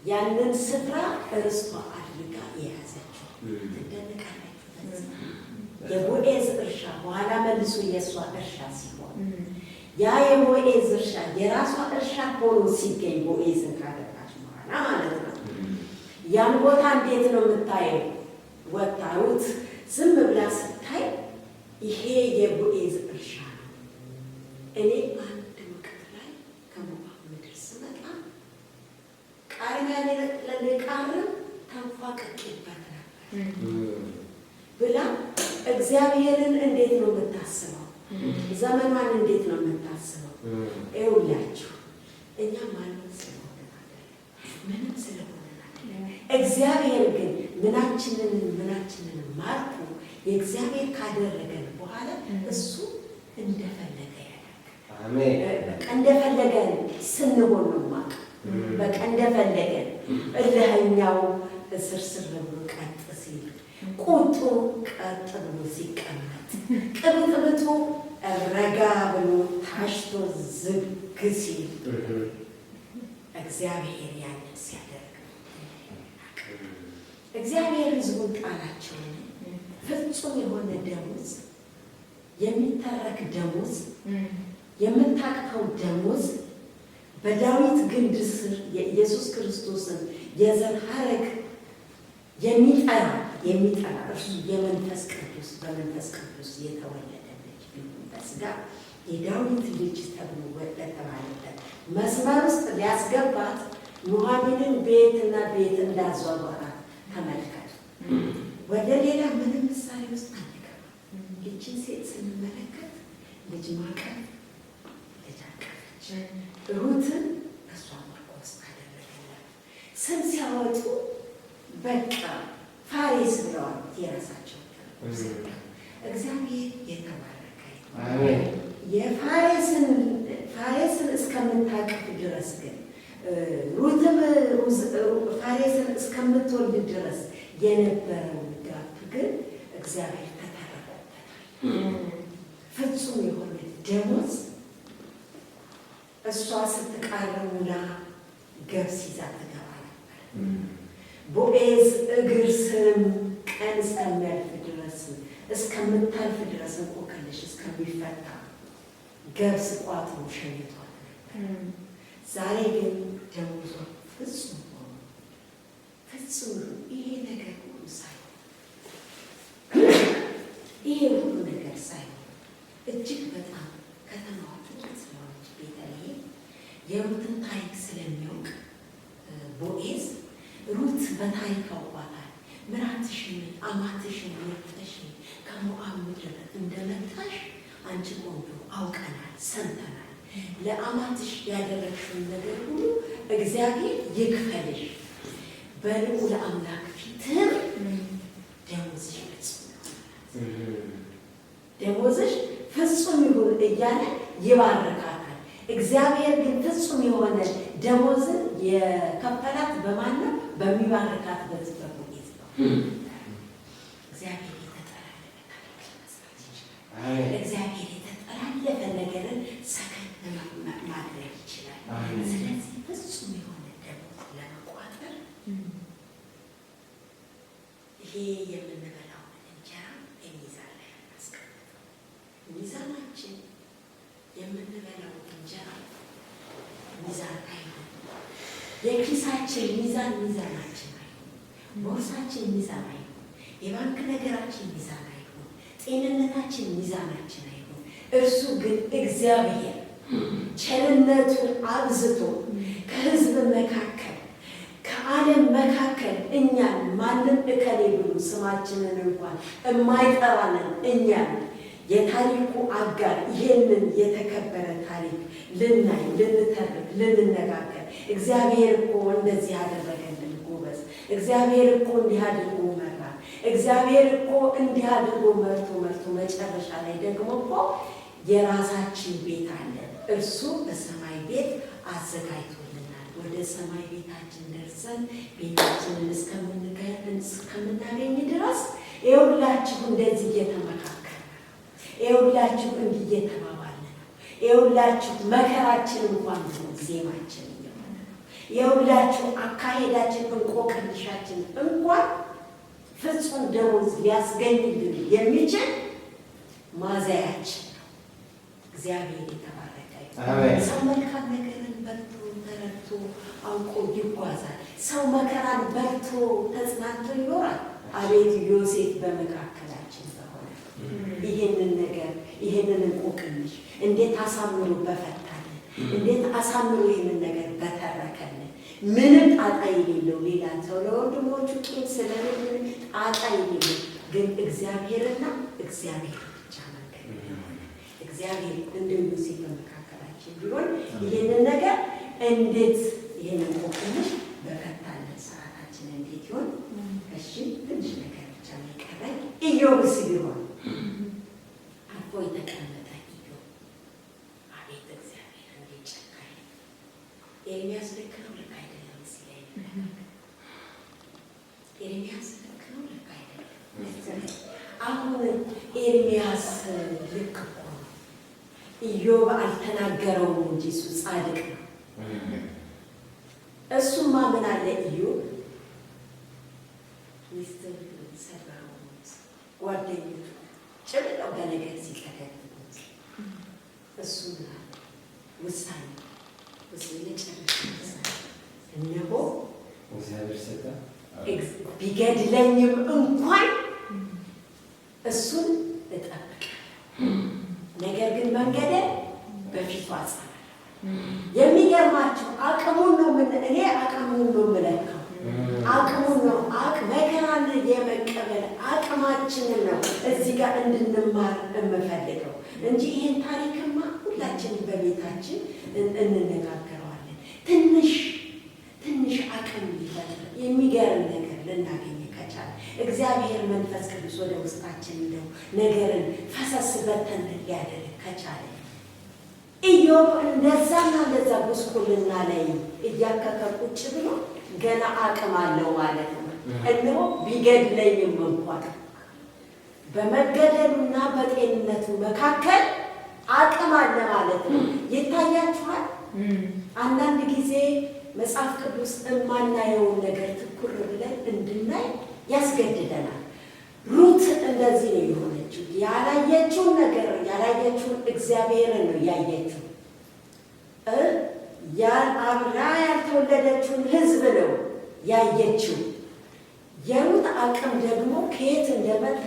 ያንን ስፍራ እርስቷ አድርጋ የያዘችው። ትደነቃላችሁ። የቦዔዝ እርሻ በኋላ መልሶ የእሷ እርሻ ሲሆን ያ የቦዔዝ እርሻ የራሷ እርሻ ሆኖ ሲገኝ ቦዔዝን ካገባች በኋላ ማለት ነው። ያን ቦታ እንዴት ነው የምታየው? ወጣሩት ዝም ብላ ስታይ ይሄ የቦዔዝ እርሻ ነው። እኔ አንድ ወቅት ላይ ከሞዓብ ምድር ስመጣ ቃርሚያ ልቃርም ተንፏቅቄበት ነበር ብላ እግዚአብሔርን እንዴት ነው የምታስበው? ዘመኗን እንዴት ነው የምታስበው? ይኸውላችሁ እኛ ማንም ስለሆነ ምንም ስለሆነ እግዚአብሔር ግን ምናችንን ማርኩ የእግዚአብሔር ካደረገን በኋላ እሱ እንደፈለገ ያደርጋል። እንደፈለገን ስንሆን ነው ማቅ በቃ እንደፈለገን እልኸኛው እስርስር ብሎ ቀጥ ሲል፣ ቁጡ ቀጥ ብሎ ሲቀመጥ፣ ቅብጥብጡ ረጋ ብሎ ታሽቶ ዝግ ሲል እግዚአብሔር ያንን ሲያደርግ እግዚአብሔር ሕዝቡን ጣላቸውን ፍጹም የሆነ ደሞዝ፣ የሚተረክ ደሞዝ፣ የምታቅፈው ደሞዝ በዳዊት ግንድ ስር የኢየሱስ ክርስቶስን የዘር ሐረግ የሚጠራ እርሱ የመንፈስ ቅዱስ በመንፈስ ቅዱስ የተወለደ ልጅ ቢሆን በሥጋ የዳዊት ልጅ ተብሎ በተባለበት መስመር ውስጥ ሊያስገባት ኑኃሚንን ቤትና ቤት እንዳዟዟራት ተመልከቱ። ወደ ሌላ ምንም ምሳሌ ውስጥ አንገባም። ይህችን ሴት ስንመለከት ልጅ ማቀፍ፣ ልጅ አቀፈች። ሩትን እሷ ማርቆስ አደረገላት። ስም ሲያወጡ በቃ ፋሬስ ብለዋል። የራሳቸው እግዚአብሔር የተባረከ ፋሬስን እስከምታቅፍ ድረስ ግን ሩትም ፋሬስን እስከምትወልድ ድረስ የነበረውን ጋፕ ግን እግዚአብሔር ተተረጎበታል። ፍጹም የሆነ ደሞዝ እሷ ስትቃርሙና ገብስ ይዛ ትገባ ነበር። ቦዔዝ እግር ስርም ቀን እስከሚያልፍ ድረስ እስከምታልፍ ድረስ እንቆቅልሽ እስከሚፈታ ገብስ ቋጥሮ ሸኝቷል ነበር። ዛሬ ግን ደሞዟ ፍጹም ሆኖ ፍጹም ይሄ ነገር ሁሉ ሳይሆን እጅግ በጣም ከተማዋ ጥቂት ስለሆነች ቤተልሔም የሩትን ታሪክ ስለሚያውቅ ቦዔዝ ሩት በታሪክ አውቋታል። ምራትሽን አማትሽን መርጠሽ ከሞዓብ ምድር እንደመጣሽ አንቺ ቆንጆ አውቀናል፣ ሰምተናል። ለአማትሽ ያደረግሽውን ነገር ሁሉ እግዚአብሔር ይክፈልሽ፣ በልዑል አምላክ ፊትም ደሞዝሽ ፍጹም ደሞዝሽ ፍጹም ይሁን እያለ ይባርካታል። እግዚአብሔር ግን ፍጹም የሆነ ደሞዝን የከፈላት በማን ነው? በሚባርካት በዚህ በቦዔዝ ነው። እግዚአብሔር የተጠላለፈ ታሪክ መስራት ይችላል። እግዚአብሔር የተጠላለፈ ነገርን ሰከን ማድረግ ይችላል። ስለዚህ ፍጹም የሆነ ደሞዝ ለመቋጠር ይሄ የምንበላውን እንጀራ በሚዛን ላይ እናስቀምጠው። ሚዛናችን የምንበላው እንጀራ ሚዛን አይሆን። የኪሳችን ሚዛን ሚዛናችን አይሆን። ቦርሳችን ሚዛን አይሆን። የባንክ ነገራችን ሚዛን አይሆን። ጤንነታችን ሚዛናችን አይሆን። እርሱ ግን እግዚአብሔር ቸርነቱን አብዝቶ ከሕዝብ መካከል ከዓለም መካከል እኛን ማንም እከሌ ብሎ ስማችንን እንኳን የማይጠራንን እኛን የታሪኩ አጋር ይሄንን የተከበረ ታሪክ ልናይ፣ ልንተርክ፣ ልንነጋገር እግዚአብሔር እኮ እንደዚህ ያደረገልን ጎበዝ፣ እግዚአብሔር እኮ እንዲህ አድርጎ መራ፣ እግዚአብሔር እኮ እንዲህ አድርጎ መርቶ መጨረሻ ላይ ደግሞ እኮ የራሳችን ቤት አለ። እርሱ በሰማይ ቤት አዘጋጅቶልናል። ወደ ሰማይ ቤታችን ደርሰን ቤታችንን እስከምናገኝ ድረስ ይኸውላችሁ እንደዚህ እየተመካከልን ነው። ይኸውላችሁ እንዲህ እየተባባልን ነው። ይኸውላችሁ መከራችን እንኳን ዜማችን እየሆነ ነው። ይኸውላችሁ አካሄዳችን እንቆቅልሻችን እንኳን ፍጹም ደሞዝ ሊያስገኝልን የሚችል ማዘያችን ነው። እግዚአብሔር የተባረከ ይሁን። ሰው መልካም ነገርን በልቶ ተረድቶ አውቆ ይጓዛል። ሰው መከራን በልቶ ተጽናንቶ ይኖራል። አቤት ዮሴፍ በመካከላችን በሆነ ይሄንን ነገር ይሄንን እንቆቅልሽ እንዴት አሳምሮ በፈታልን፣ እንዴት አሳምሮ ይሄንን ነገር በተረከልን። ምንም ጣጣ የሌለው ሌላ ሰው ለወንድሞቹ ቂም ስለሌለ ጣጣ የሌለው ግን እግዚአብሔርና እግዚአብሔር ብቻ መንገድ የሆነ እግዚአብሔር እንደ ዮሴፍ በመካከላችን ቢሆን ይሄንን ነገር እንዴት ይሄንን እንቆቅልሽ በፈታልን ሰዓታችን እንዴት ይሆን? እሺ ትንሽ ነገር ብቻ ነው የቀረኝ። ኢዮብስ ቢሆን አርፎ የተቀመጠ ኢዮብ አቤት እግዚአብሔር እንዴት ጨካኝ! ኤርምያስ ልክ ነው ልክ አይደለም ሲለኝ ኤርምያስ ልክ ነው ልክ አይደለም። አሁን ኤርምያስ ልክ እኮ ነው። ኢዮብ አልተናገረውም እንጂ እሱ ጻድቅ ነው። እሱማ ምን አለ ኢዮብ ሚስትር ሰራውት ጓደኞቹ ጭብለው በነገር ሲቀደሙት እሱ ውሳኔ የጨረሰ እነሆ እግዚአብሔር ሰጠ ቢገድለኝም እንኳን እሱን እጠብቃለሁ፣ ነገር ግን መንገዴን በፊቱ አጸናለሁ። የሚገርማቸው አቅሙን ነው እኔ አቅሙን ነው የምለካው። አቅሙን ነው መከራን የመቀበል አቅማችንን ነው እዚህ ጋር እንድንማር የምፈልገው እንጂ ይህን ታሪክማ ሁላችንም በቤታችን እንነጋገረዋለን። ትንሽ አቅም ሊፈጥር የሚገርም ነገር ልናገኝ ከቻለ እግዚአብሔር መንፈስ ቅዱስ ወደ ውስጣችን እንደው ነገርን ፈሰስ በተን ሊያደርግ ከቻለ ኢዮብ እንደዛና እንደዛ ጉስቁልና ላይ እያከከ ቁጭ ብሎ ገና አቅም አለው ማለት ነው። እነሆ ቢገድለኝም እንኳን በመገደሉና በጤንነቱ መካከል አቅም አለ ማለት ነው። ይታያችኋል። አንዳንድ ጊዜ መጽሐፍ ቅዱስ የማናየውን ነገር ትኩር ብለን እንድናይ ያስገድደናል። ሩት እንደዚህ ነው የሆነችው። ያላየችውን ነገር ያላየችውን እግዚአብሔርን ነው ያየችው። አብራ ያልተወለደችውን ሕዝብ ነው ያየችው። የሩት አቅም ደግሞ ከየት እንደመጣ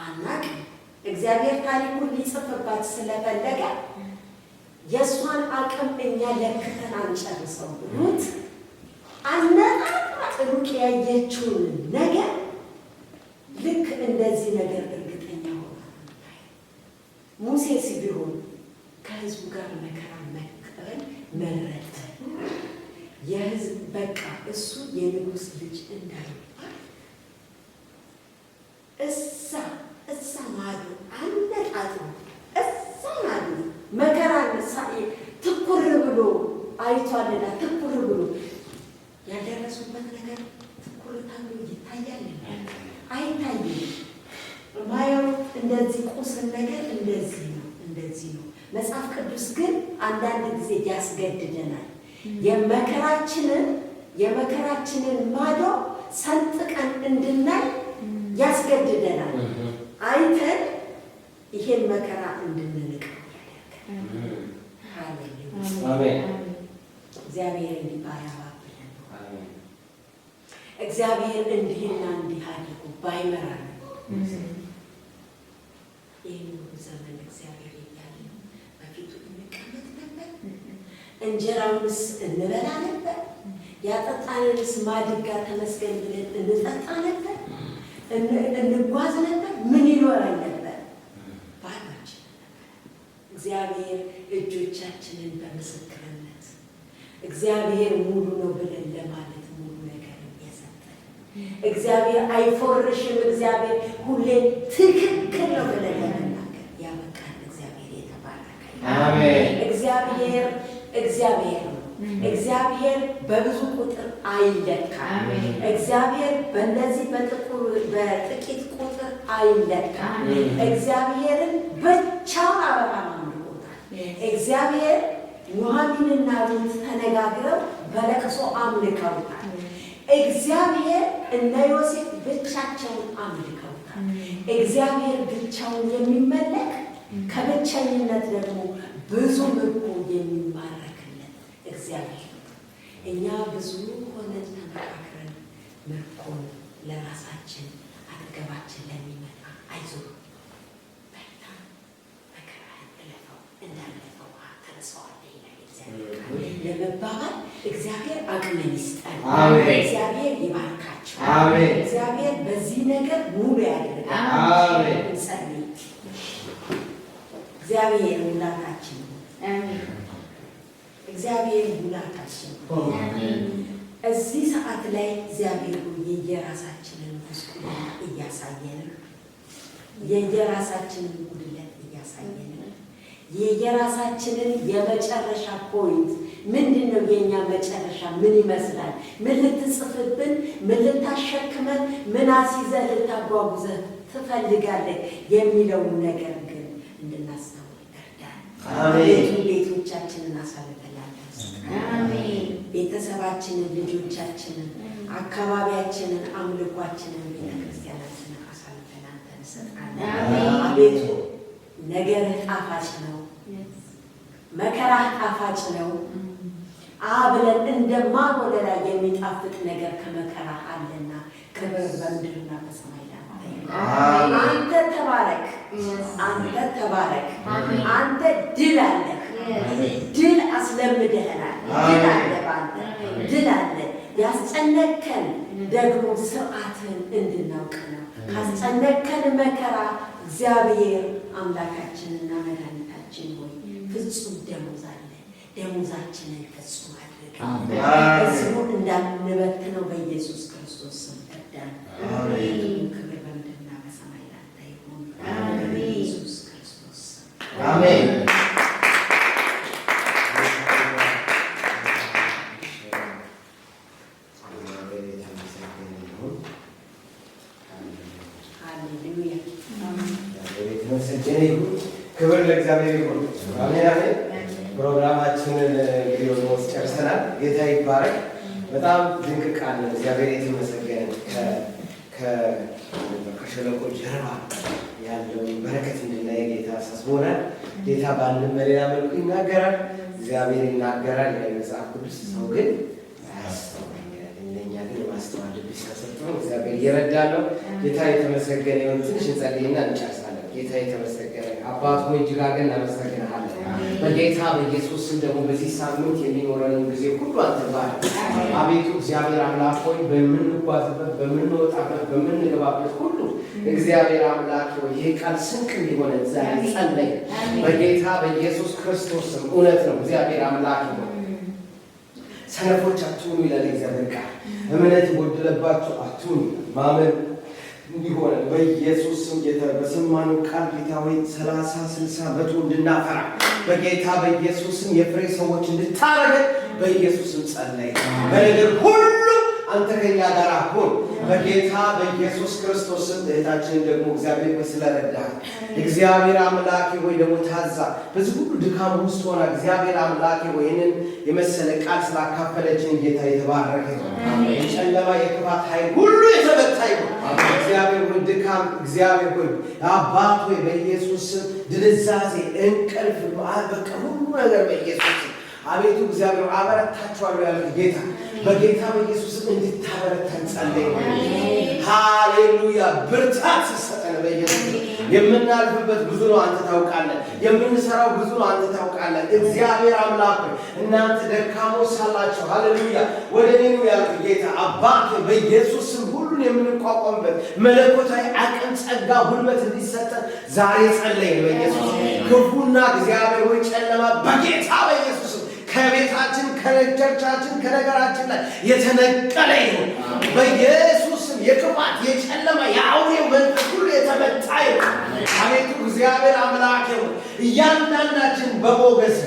አናውቅም። እግዚአብሔር ታሪኩን ሊጽፍባት ስለፈለገ የእሷን አቅም እኛ ለክተን አንጨርሰው። ሩት አነጣጥራ ሩቅ ያየችውን ነገር ልክ እንደዚህ ነገር እርግጠኛ ሆና ሙሴስ ቢሆን ከህዝቡ ጋር መከራ መቀበል መረጠ። የህዝብ በቃ እሱ የንጉሥ ልጅ እንዳይባል እዛ ማዶ አነጣጥሮ እዛ ማዶ መከራ ትኩር ብሎ አይቷልና ትኩር ብሎ ያልደረሱበት ነገር ትኩር ተብሎ ይታያል። አይታይም። ማየው እንደዚህ ቁስል ነገር እንደዚህ ነው። መጽሐፍ ቅዱስ ግን አንዳንድ ጊዜ ያስገድደናል። የመከራችንን ማዶ ሰንጥቀን እንድናይ ያስገድደናል። አይተን ይሄን መከራ እንድንንቀው ያደርጋል። ሃሌሉያ! እግዚአብሔር እንዲባያባብለን እግዚአብሔር እንዲህና እንዲህ አድርጎ ባይመራን ይህን ሁሉ ዘመን እግዚአብሔር እያለ በፊቱ እንቀመጥ ነበር? እንጀራውንስ እንበላ ነበር? ያጠጣንንስ ማድጋ ተመስገን ብለን እንጠጣ ነበር? እንጓዝ ነበር? ምን ይኖራል ነበር? ባዶችን ነበር። እግዚአብሔር እጆቻችንን በምስክርነት እግዚአብሔር ሙሉ ነው ብለን ለማለት ሙሉ ነገር እየሰጠን እግዚአብሔር አይፎርሽም፣ እግዚአብሔር ሁሌ ትክክል ነው ብለን ለመናገር ያበቃል። እግዚአብሔር የተባረከ አሜን። እግዚአብሔር ነው። እግዚአብሔር በብዙ ቁጥር አይለካም። እግዚአብሔር በእንደዚህ በጥቂት ቁጥር አይለካም። እግዚአብሔርን ብቻውን አብርሃም አምልኮታል። እግዚአብሔር ኑኃሚንና ሩት ተነጋግረው በለቅሶ አምልከውታል። እግዚአብሔር እነ ዮሴፍ ብቻቸውን አምልከውታል። እግዚአብሔር ብቻውን የሚመለክ ከብቸኝነት ደግሞ ብዙ ምርኮ የሚማረክለት እግዚአብሔር ነው። እኛ ብዙ ሆነን ተመካክረን ምርኮን ለራሳችን አጠገባችን ለሚመጣ አይዞህ በርታ፣ መከራህን እለፈው እንዳለፈው ተነሳዋለህ ይላል እግዚአብሔር ለመባባል እግዚአብሔር አቅምን ይስጠን። እግዚአብሔር ይባርካቸው። እግዚአብሔር በዚህ ነገር ሙሉ ያደርጋል። እንጸልይ። እግዚአብሔር ሙላታችን እግዚአብሔር ሙላታችን እዚህ ሰዓት ላይ እግዚአብሔር የየራሳችንን ጉስቁልና እያሳየን የየራሳችንን ጉድለት እያሳየን የየራሳችንን የመጨረሻ ፖይንት ምንድን ነው? የኛ መጨረሻ ምን ይመስላል? ምን ልትጽፍብን፣ ምን ልታሸክመን፣ ምን አስይዘህ ልታጓጉዘህ ትፈልጋለህ የሚለውን ነገር ግን እንድናስተውል ይርዳል። ቤቶቻችንን አሳልፈናል። ቤተሰባችንን፣ ልጆቻችንን አካባቢያችንን፣ አምልኳችንን፣ ቤተክርስቲያናችንን አሳልፈን አንተ እንሰጣለን። አቤቱ ነገርህ ጣፋጭ ነው፣ መከራህ ጣፋጭ ነው። ብለን እንደማን ወደ ላይ የሚጣፍጥ ነገር ከመከራህ አለና ክብር በምድርና በሰማይ ላንተ። አንተ ተባረክ፣ አንተ ተባረክ። አንተ ድል አለህ፣ ድል አስለምደህናል። ድል አለ በአንተ ድል አለ። ያስጨነቀን ደግሞ ስርዓትን እንድናውቅ ነው። ካስጨነቀን መከራ እግዚአብሔር አምላካችንና መድኃኒታችን ሆይ ፍጹም ደሞዝ አለ። ደሞዛችንን ፍጹም አድርገን ሕዝቡን እንዳንበትነው በኢየሱስ ክርስቶስ ስም እርዳን። ክብር በምድርና በሰማይ ላንተ ይሁን በኢየሱስ ክርስቶስ ስም አሜን። ክብር ለእግዚአብሔር ይሁን። አሜን አሜን። ፕሮግራማችንን እንግዲህ ኦልሞስት ጨርሰናል። ጌታ ይባረክ። በጣም ድንቅ ቃል ነው። እግዚአብሔር የተመሰገነ። ከሸለቆ ጀርባ ያለውን በረከት እንድናይ ጌታ አሳስቦናል። ጌታ በአንድም በሌላ መልኩ ይናገራል። እግዚአብሔር ይናገራል። ያ መጽሐፍ ቅዱስ ሰው ግን አያስተውልም። እነኛ ግን ማስተዋል ልብ ሲያሰጠው እግዚአብሔር እየረዳን ነው። ጌታ የተመሰገነ ይሁን። ትንሽ እንጸልይና እንጨርሳለን። ጌታ የተመሰገነ አባት ሆይ እጅግ አድርገን እናመሰግንሃለን። በጌታ በኢየሱስ ስም ደግሞ በዚህ ሳምንት የሚኖረንን ጊዜ ሁሉ አንተ ባርክ። አቤቱ እግዚአብሔር አምላክ ሆይ በምንጓዝበት፣ በምንወጣበት፣ በምንገባበት ሁሉ እግዚአብሔር አምላክ ሆይ ይህ ቃል ስንቅ እንዲሆን ዛሬ ጸለይ በጌታ በኢየሱስ ክርስቶስ ስም። እውነት ነው እግዚአብሔር አምላክ ሆይ ሰነፎች አትሁኑ ይላል እግዚአብሔር ቃል። እምነት የጎደለባችሁ አትሁኑ። ማመን እንዲሆን በኢየሱስ ስም በሰማነው ቃል ጌታ ሆይ 30 60 100 እንድናፈራ በጌታ በኢየሱስ ስም የፍሬ ሰዎች እንድታረገን በኢየሱስ ስም ጸለይ። በነገር ሁሉ አንተ ከኛ ጋር ሁን በጌታ በኢየሱስ ክርስቶስ ስም። እህታችንን ደግሞ እግዚአብሔር ስለረዳ እግዚአብሔር አምላኬ ሆይ ደግሞ ታዛ በዚህ ሁሉ ድካም ውስጥ ሆና እግዚአብሔር አምላኬ ሆይ ይህንን የመሰለ ቃል ስላካፈለችን ጌታ የተባረከ ነው። የጨለማ የክፋት ኃይል ሁሉ የተመታ ይሁን። እግዚአብሔር ሆይ ድካም እግዚአብሔር ሆይ አባት ሆይ በኢየሱስ ስም ድንዛዜ፣ እንቅልፍ፣ በቃ ሁሉ ነገር በኢየሱስ ስም አቤቱ እግዚአብሔር አበረታችኋለሁ ያልክ ጌታ በጌታ በኢየሱስ ስም እንድታበረታን ጸለይ። ሃሌሉያ። ብርታት ሲሰጠን በኢየሱስ የምናልፍበት ብዙ ነው፣ አንተ ታውቃለህ። የምንሰራው ብዙ ነው፣ አንተ ታውቃለህ። እግዚአብሔር አምላክ እናንተ ደካሞች ሳላችሁ ሃሌሉያ ወደ እኔ ኑ ያልክ ጌታ አባት በኢየሱስ ስም ሁሉን የምንቋቋምበት መለኮታዊ አቅም፣ ጸጋ፣ ጉልበት እንዲሰጠን ዛሬ ጸለይ በኢየሱስ ክፉና እግዚአብሔር ሆይ ጨለማ በጌታ በኢየሱስ ከቤታችን ከቸርቻችን ከነገራችን ላይ የተነቀለ ይሁን በኢየሱስ ስም። የክፋት የጨለማ የአውሬው መንፈስ ሁሉ የተመታ ይሁን። አቤቱ እግዚአብሔር አምላክ ይሁን እያንዳንዳችን በሞገስ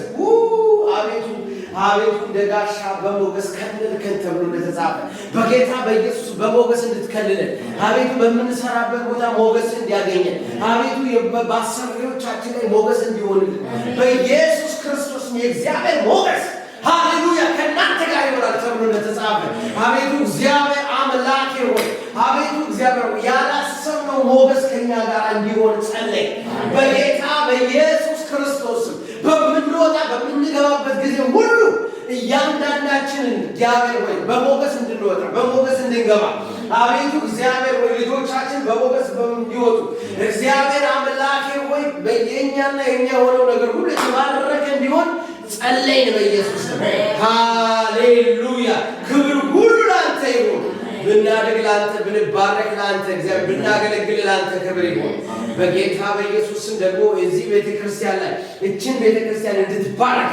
አቤቱ አቤቱ እንደ ጋሻ በሞገስ ከልልከን ተብሎ እንደተጻፈ በጌታ በኢየሱስ በሞገስ እንድትከልለን አቤቱ በምንሰራበት ቦታ ሞገስ እንዲያገኘን አቤቱ በአሰሪዎቻችን ላይ ሞገስ እንዲሆንልን በኢየሱስ ክርስቶስ የእግዚአብሔር ሞገስ ሃሌሉያ ከእናንተ ጋር ይሆናል ተብሎ እንደተጻፈ አቤቱ እግዚአብሔር አምላክ ሆይ አቤቱ እግዚአብሔር ያላሰብነው ሞገስ ከኛ ጋር እንዲሆን ጸለይ በጌታ በኢየሱስ ክርስቶስ በምንወጣ በምንገባበት ጊዜ ሁሉ እያንዳንዳችንን እግዚአብሔር ሆይ በሞገስ እንድንወጣ በሞገስ እንድንገባ አቤቱ እግዚአብሔር ሆይ ልጆቻችን በሞገስ እንዲወጡ እግዚአብሔር አምላኬ ሆይ በየኛና የኛ የሆነው ነገር ሁሉ የተባረከ እንዲሆን ጸለይን በኢየሱስ ስም። ሃሌሉያ። ክብር ሁሉ ላንተ ይሁን። ብናደግ ላንተ፣ ብንባረክ ላንተ፣ እግዚአብሔር ብናገለግል ላንተ ክብር ይሁን በጌታ በኢየሱስ ስም። ደግሞ እዚህ ቤተክርስቲያን ላይ እችን ቤተክርስቲያን እንድትባረክ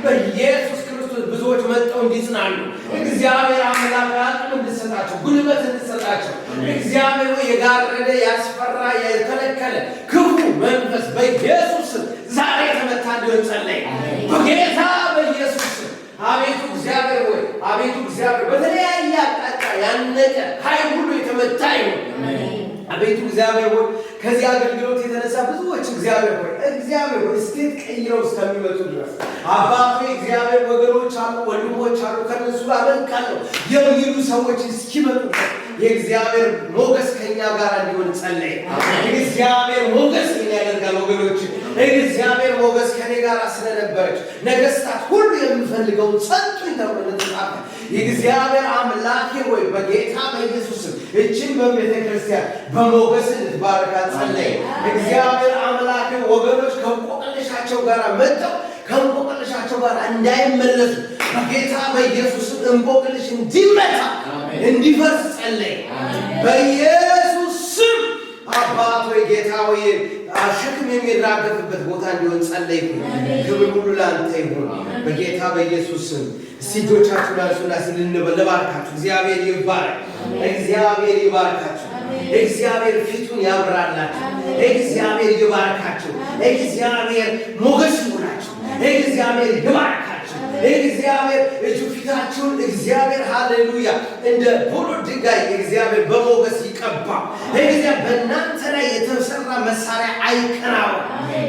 በኢየሱስ ክርስቶስ ብዙዎች መጥተው እንዲጽናኑ እግዚአብሔር አምላክ አቅም እንድትሰጣቸው፣ ጉልበት እንድትሰጣቸው እግዚአብሔር የጋረደ ያስፈራ የከለከለ ክፉ መንፈስ በኢየሱስ ስም ዛሬ ተመታ እንዲሆን ጸለይ በጌታ በኢየሱስ ስም። አቤቱ እግዚአብሔር ሆይ አቤቱ እግዚአብሔር በተለያየ አቅጣጫ ያነቀ ኃይል ሁሉ የተመታ ይሁን። አቤቱ እግዚአብሔር ሆይ ከዚህ አገልግሎት የተነሳ ብዙዎች እግዚአብሔር ሆይ እስቴት ቀይረው እስከሚመጡ ድረስ አባቴ እግዚአብሔር ወገኖች አሉ፣ ወንድሞች አሉ፣ ከነሱ ጋር መልካለሁ የሚሉ ሰዎች እስኪመጡ የእግዚአብሔር ሞገስ ከኛ ጋር እንዲሆን ጸለይ። እግዚአብሔር ሞገስ ምን ያደርጋል ወገኖች? እግዚአብሔር ሞገስ ከኔ ጋር ስለነበረች ነገስታት ሁሉ የምፈልገውን ጸጡኝ ተብሎ ተጻፈ። የእግዚአብሔር አምላኬ ሆይ በጌታ በኢየሱስ እችን በቤተ ክርስቲያን በሞገስ እንድትባረካት ጸለይ። እግዚአብሔር አምላኬ ወገኖች ከእንቆቅልሻቸው ጋር መጥተው ከእንቆቅልሻቸው ጋር እንዳይመለሱ በጌታ በኢየሱስ እንቆቅልሽ እንዲመታ እንዲፈርስ ጸለይ። በኢየሱስ ስም አባት ሆይ ጌታ ሆይ ሸክም የሚራገፍበት ቦታ እንዲሆን ጸለይ። ክብር ሁሉ ለአንተ ይሁን በጌታ በኢየሱስ ስም። እጆቻችሁ ላንሱና ልባርካችሁ። እግዚአብሔር ይባረክ። እግዚአብሔር ይባርካችሁ። እግዚአብሔር ፊቱን ያብራላችሁ። እግዚአብሔር ይባርካችሁ። እግዚአብሔር ሞገስ ይሁናችሁ። እግዚአብሔር ይባርካችሁ። እግዚአብሔር እጁ ፊታችሁን እግዚአብሔር ሃሌሉያ እንደ ቦሎ ድንጋይ እግዚአብሔር በሞገስ ይቀባ። እግዚአብሔር በእናንተ ላይ የተሰራ መሳሪያ አይከናወን።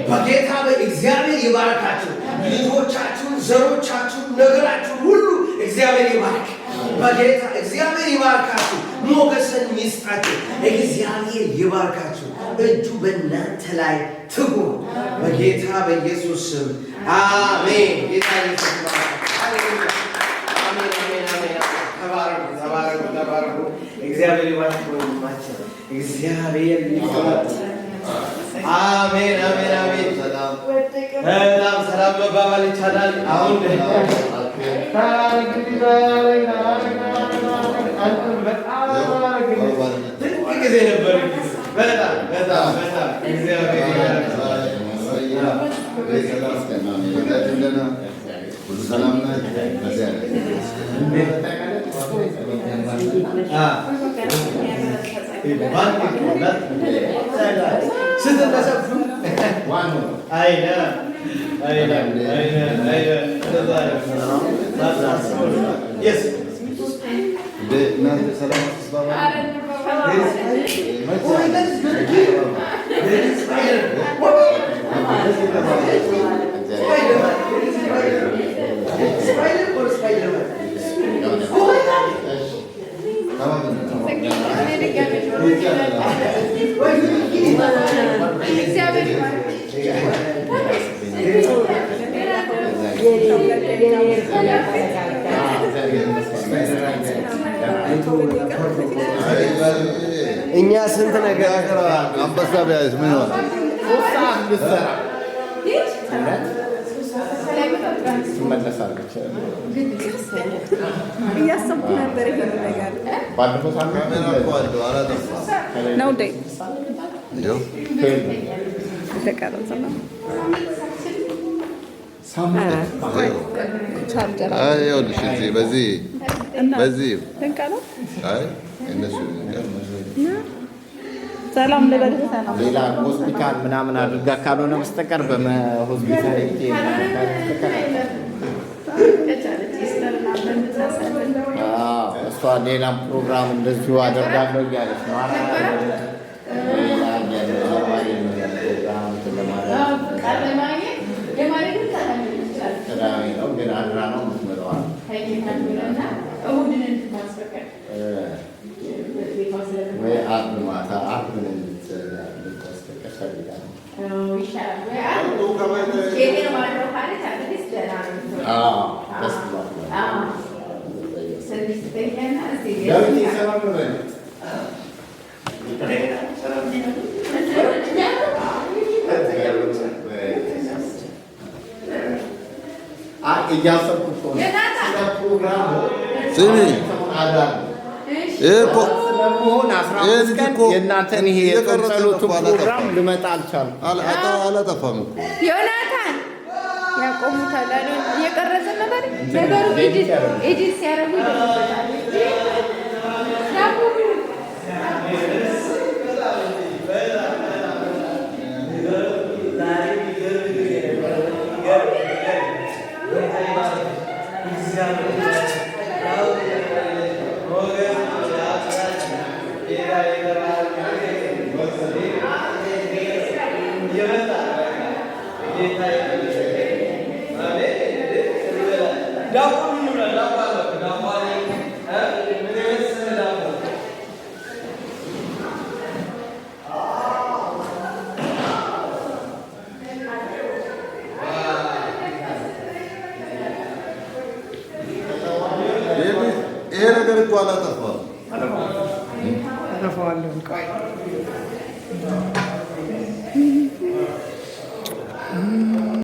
በጌታ በእግዚአብሔር ይባርካችሁ። ልጆቻችሁን፣ ዘሮቻችሁን፣ ነገራችሁን ሁሉ እግዚአብሔር ይባርክ። በጌታ እግዚአብሔር ይባርካችሁ። ሞገስን ይስጣችሁ። እግዚአብሔር ይባርካችሁ። እጁ በእናንተ ላይ ትጉን በጌታ በኢየሱስ ስም አሜን። ጌታ ይባርክ። አሜን አሜን አሜን። ተባረኩ ተባረኩ ተባረኩ። እግዚአብሔር ይባርክ። እግዚአብሔር ይባርክ። አሜን አሜን አሜን። በጣም ሰላም መባባል ይቻላል። አሁን ትልቅ ጊዜ ነበር። በጣም በጣም በጣም እግዚአብሔር እኛ ስንት ነገር አንበሳ ቢያይስ ምን ይሆናል? ትመለሳለች እያሰብኩ ነበር። ይሄ ነገር ባለፈው ሳምንት ነው እንዴ ተቀረጸ ነው ይኸውልሽ እዚህ በዚህ አይ እነሱ ሰላም ልበል። ሰላም ሌላ ሆስፒታል ምናምን አድርጋ ካልሆነ በስተቀር በሆስፒታል እሷ ሌላም ፕሮግራም እንደዚሁ አደርጋለሁ እያለች ነው። ቅዳሜ ነው ግን አድራ ነው የምትመጣው። ወይ ዓርብ ማታ ዓርብን እንድታስፈቅድ ፈልጋለሁ። ደስ እያሰብኩ ስለመሆን 15 ቀን የእናንተን ይሄ የጸሎቱ ፕሮግራም ልመጣ አልቻልኩም። አላጠፋም እኮ ዮናታን ያቆሙታል አይደል? እየቀረጽን ነበር። ነገሩ ኤዲት ሲያደርጉ ይደርሳል። ይሄ ነገር እኮ አላጠፋም። አጠፋዋለሁ።